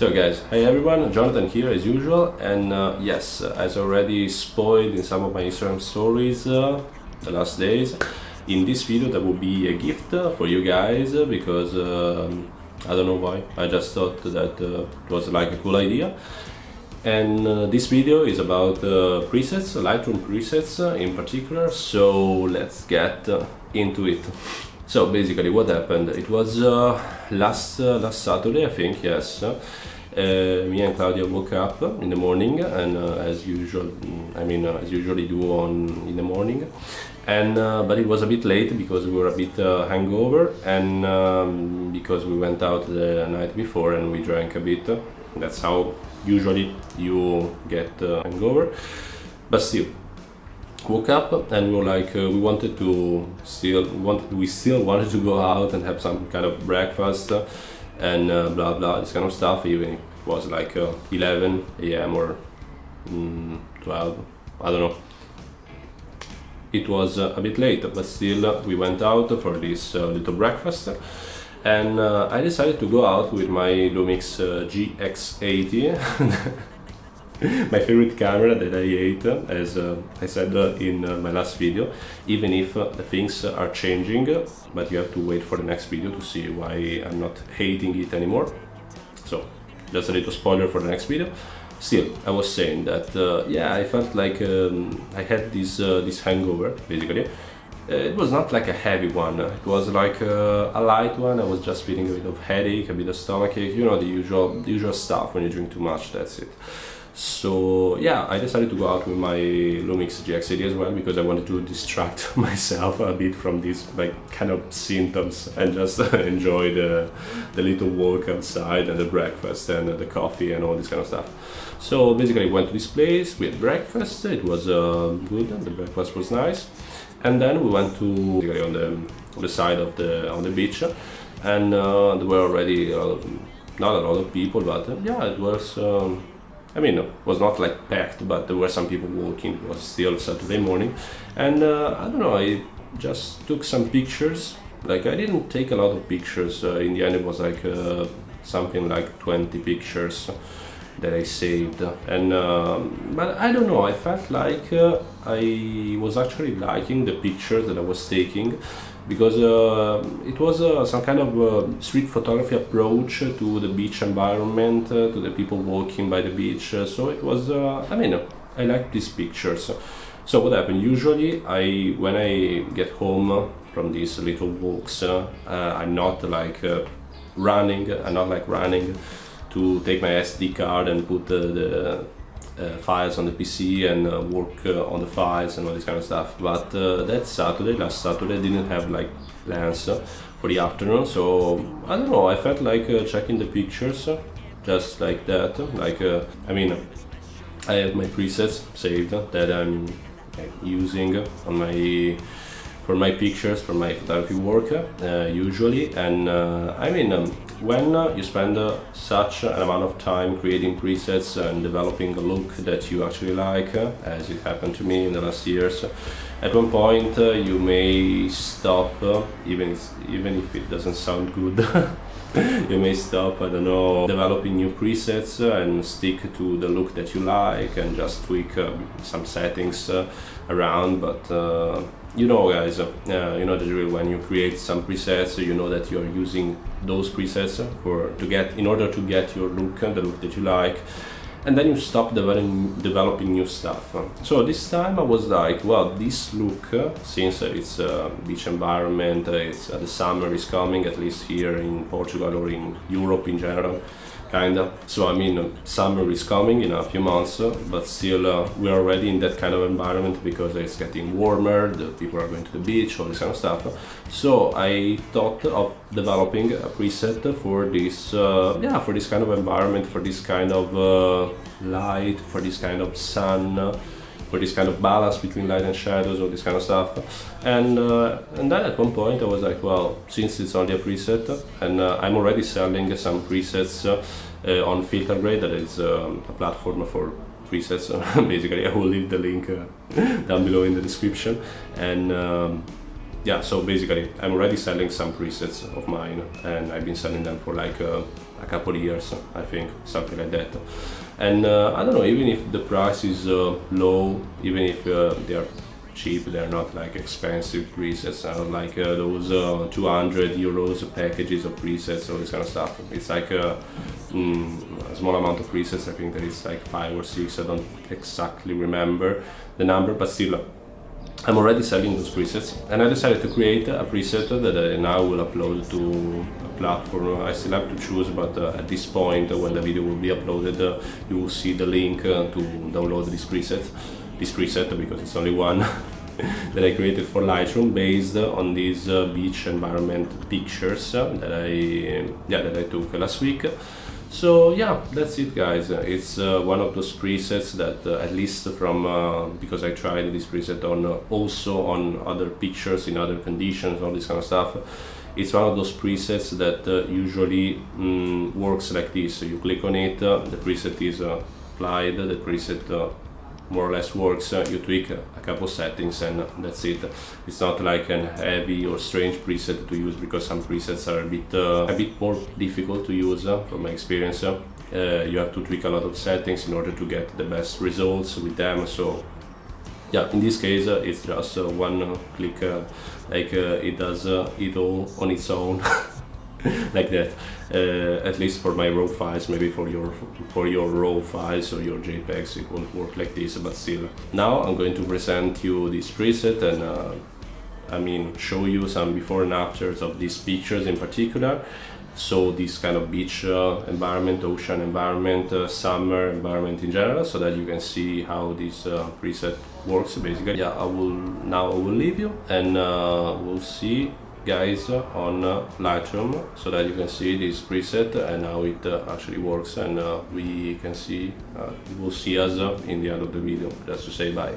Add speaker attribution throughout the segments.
Speaker 1: So guys, hi everyone, Jonathan here as usual, and yes, as already spoiled in some of my Instagram stories the last days, in this video there will be a gift for you guys because I don't know why, I just thought that it was like a cool idea. And this video is about presets, Lightroom presets in particular, so let's get into it. So basically what happened, it was last Saturday, I think, yes. Me and Claudia woke up in the morning, and as usual, as usually do in the morning, and but it was a bit late because we were a bit hangover, and because we went out the night before and we drank a bit. That's how usually you get hangover, but still woke up and we were like we still wanted to go out and have some kind of breakfast and blah blah, this kind of stuff, even if it was like 11 a.m. or 12, I don't know. It was a bit late, but still we went out for this little breakfast, and I decided to go out with my Lumix G80 my favorite camera that I hate, as I said in my last video, even if the things are changing, but you have to wait for the next video to see why I'm not hating it anymore. So just a little spoiler for the next video. Still, I was saying that yeah, I felt like I had this hangover basically. It was not like a heavy one, it was like a light one. I was just feeling a bit of headache, a bit of stomachache, you know, the usual stuff when you drink too much, that's it. So yeah, I decided to go out with my Lumix G80 as well, because I wanted to distract myself a bit from these like kind of symptoms and just enjoy the little walk outside and the breakfast and the coffee and all this kind of stuff. So basically I went to this place, we had breakfast, it was good, the breakfast was nice, and then we went to basically on the side of the beach, and there were already not a lot of people, but yeah, it was it was not like packed, but there were some people walking. It was still Saturday morning, and I don't know, I just took some pictures. Like, I didn't take a lot of pictures, in the end it was like something like 20 pictures that I saved, and but I don't know, I felt like I was actually liking the pictures that I was taking, because it was some kind of street photography approach to the beach environment, to the people walking by the beach, so it was, I like these pictures. So what happened, usually when I get home from these little walks, I'm not like running to take my SD card and put the files on the PC and work on the files and all this kind of stuff. But last Saturday, I didn't have like plans for the afternoon, so I don't know, I felt like checking the pictures just like that. Like I have my presets saved that I'm using on for my pictures, for my photography work usually, and when you spend such an amount of time creating presets and developing a look that you actually like, as it happened to me in the last years, at one point you may stop, even if it doesn't sound good. You may stop, I don't know, developing new presets and stick to the look that you like and just tweak some settings around, but you know, guys, you know the drill. When you create some presets, you know that you're using those presets in order to get your look, the look that you like, and then you stop developing new stuff. So this time I was like, well, this look, since it's a beach environment, it's the summer is coming, at least here in Portugal or in Europe in general, kinda. So summer is coming in a few months, but still we're already in that kind of environment because it's getting warmer, the people are going to the beach, all this kind of stuff. So I thought of developing a preset for this, for this kind of environment, for this kind of light, for this kind of sun, for this kind of balance between light and shadows, all this kind of stuff. And then at one point I was like, well, since it's only a preset, and I'm already selling some presets on Filtergrade, that is a platform for presets. Basically, I will leave the link down below in the description. And yeah, so basically I'm already selling some presets of mine, and I've been selling them for like a couple of years, I think, something like that. And I don't know, even if the price is low, even if they are cheap, they're not like expensive presets, like those 200 euros packages of presets, all this kind of stuff. It's like a small amount of presets. I think that it's like 5 or 6, I don't exactly remember the number, but still I'm already selling those presets, and I decided to create a preset that I now will upload to a platform. I still have to choose, but at this point, when the video will be uploaded, you will see the link to download this preset, because it's only one that I created for Lightroom, based on these beach environment pictures that I took last week. So yeah, that's it, guys. It's one of those presets that at least from because I tried this preset on also on other pictures in other conditions, all this kind of stuff. It's one of those presets that usually works like this. So you click on it, the preset is applied, the preset more or less works. You tweak a couple settings and that's it. It's not like an heavy or strange preset to use, because some presets are a bit more difficult to use from my experience. You have to tweak a lot of settings in order to get the best results with them. So yeah, in this case it's just one click, it does it all on its own. Like that, at least for my raw files. Maybe for your raw files or your JPEGs it won't work like this, but still. Now I'm going to present you this preset and show you some before and afters of these pictures in particular. So this kind of beach environment, ocean environment, summer environment in general, so that you can see how this preset works basically. Yeah, I will leave you, and we'll see guys on Lightroom, so that you can see this preset and how it actually works, and we can see you will see us in the end of the video, just to say bye.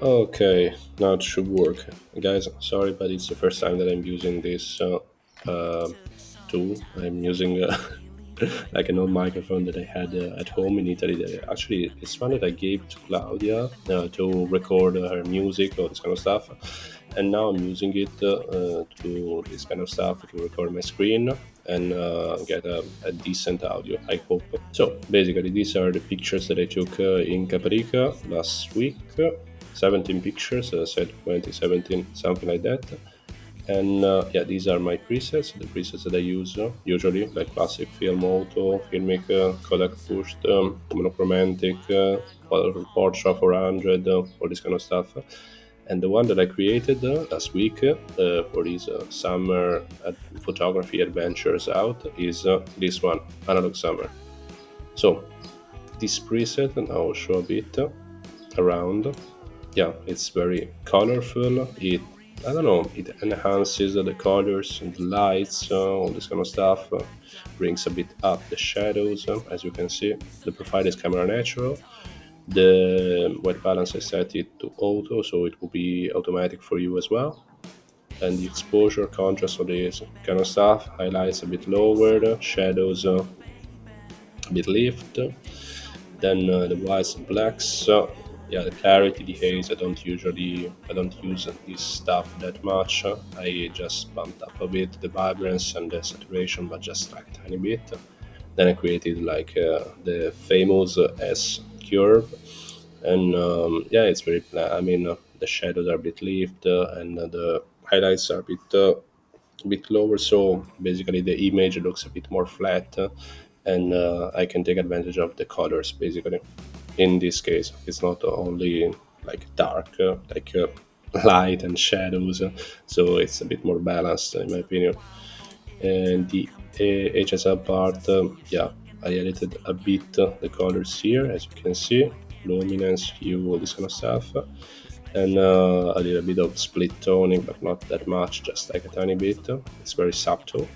Speaker 1: Okay, now it should work. Guys, sorry, but it's the first time that I'm using this tool. I'm using like an old microphone that I had at home in Italy. That actually, it's one that I gave to Claudia to record her music, all this kind of stuff. And now I'm using it to this kind of stuff, to record my screen and get a decent audio, I hope. So basically, these are the pictures that I took in Caparica last week. 17 pictures, as I said, 2017, something like that. And yeah, these are my presets, the presets that I use usually, like classic film, auto, filmic, Kodak pushed, monochromatic, Portra 400, all this kind of stuff. And the one that I created last week for these summer photography adventures out is this one, Analog Summer. So this preset, and I'll show a bit around. Yeah, it's very colorful. I don't know, it enhances the colors and the lights, all this kind of stuff, brings a bit up the shadows, as you can see. The profile is camera natural. The white balance I set it to auto, so it will be automatic for you as well. And the exposure, contrast, all this kind of stuff, highlights a bit lowered, shadows a bit lift. Then the whites and blacks. Yeah, the clarity, the haze, I don't use this stuff that much. I just bumped up a bit the vibrance and the saturation, but just like a tiny bit. Then I created like the famous S curve, and yeah, it's very the shadows are a bit lifted and the highlights are a bit lower, so basically the image looks a bit more flat, and I can take advantage of the colors basically. In this case, it's not only like dark, light and shadows, so it's a bit more balanced in my opinion. And the HSL part, yeah, I edited a bit the colors here, as you can see, luminance, hue, all this kind of stuff, and a little bit of split toning, but not that much, just like a tiny bit. It's very subtle.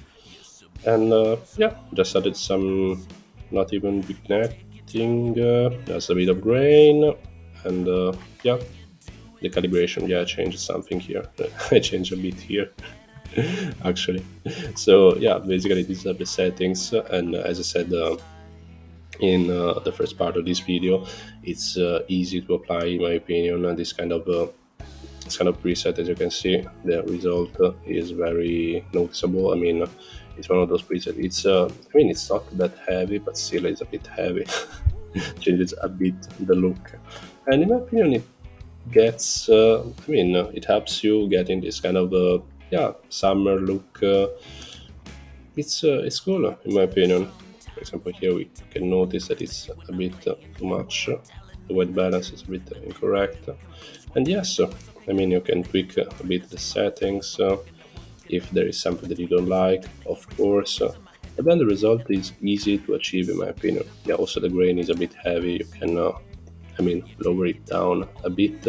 Speaker 1: And yeah, just added some not even vignetting, just a bit of grain, and yeah, the calibration, yeah, I changed something here. I changed a bit here actually. So yeah, basically these are the settings, and as I said in the first part of this video, it's easy to apply in my opinion, this kind of this kind of preset, as you can see, the result is very noticeable. I mean, it's one of those presets. It's I mean, it's not that heavy, but still it's a bit heavy. Changes a bit the look, and in my opinion, it gets. I mean, it helps you getting this kind of yeah, summer look. It's cool in my opinion. For example, here we can notice that it's a bit too much. The white balance is a bit incorrect. And yes, I mean, you can tweak a bit the settings if there is something that you don't like, of course. But then the result is easy to achieve, in my opinion. Yeah, also the grain is a bit heavy. You can, I mean, lower it down a bit,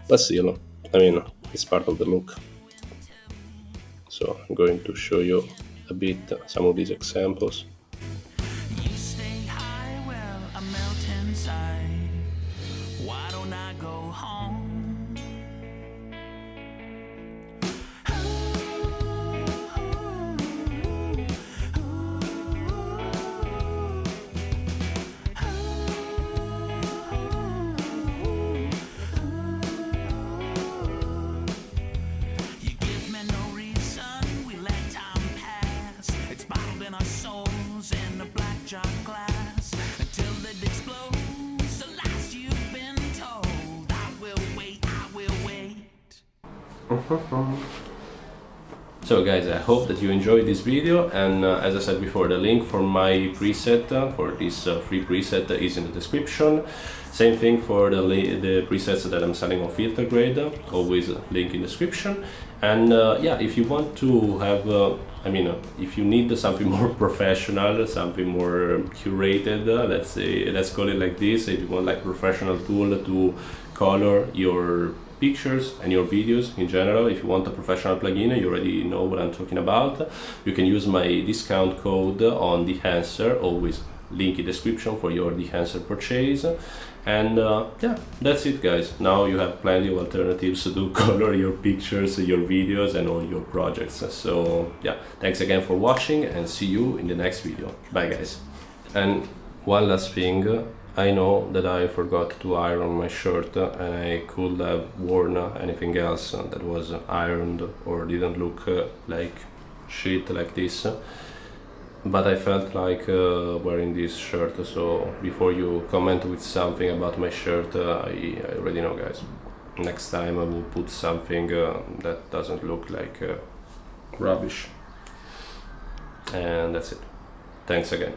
Speaker 1: but still, I mean, it's part of the look. So I'm going to show you a bit some of these examples.
Speaker 2: You stay high, well, I melt inside. Why don't I go home? You give me no reason, we let time pass. It's bottled in our souls in a blackjack glass until it explodes. The last you've been told. I will wait, I will wait.
Speaker 1: So guys, I hope that you enjoyed this video, and as I said before, the link for my preset, for this free preset, is in the description. Same thing for the presets that I'm selling on Filter Grade, always link in description. And yeah, if you want to have, I mean, if you need something more professional, something more curated, let's say, let's call it like this, if you want like professional tool to color your pictures and your videos in general, if you want a professional plugin, you already know what I'm talking about. You can use my discount code on Dehancer, always link in description for your Dehancer purchase. And yeah, that's it guys. Now you have plenty of alternatives to color your pictures, your videos and all your projects. So yeah, thanks again for watching and see you in the next video. Bye guys. And one last thing, I know that I forgot to iron my shirt and I could have worn anything else that was ironed or didn't look like shit like this, but I felt like wearing this shirt. So before you comment with something about my shirt, I already know guys. Next time I will put something that doesn't look like rubbish. And that's it. Thanks again.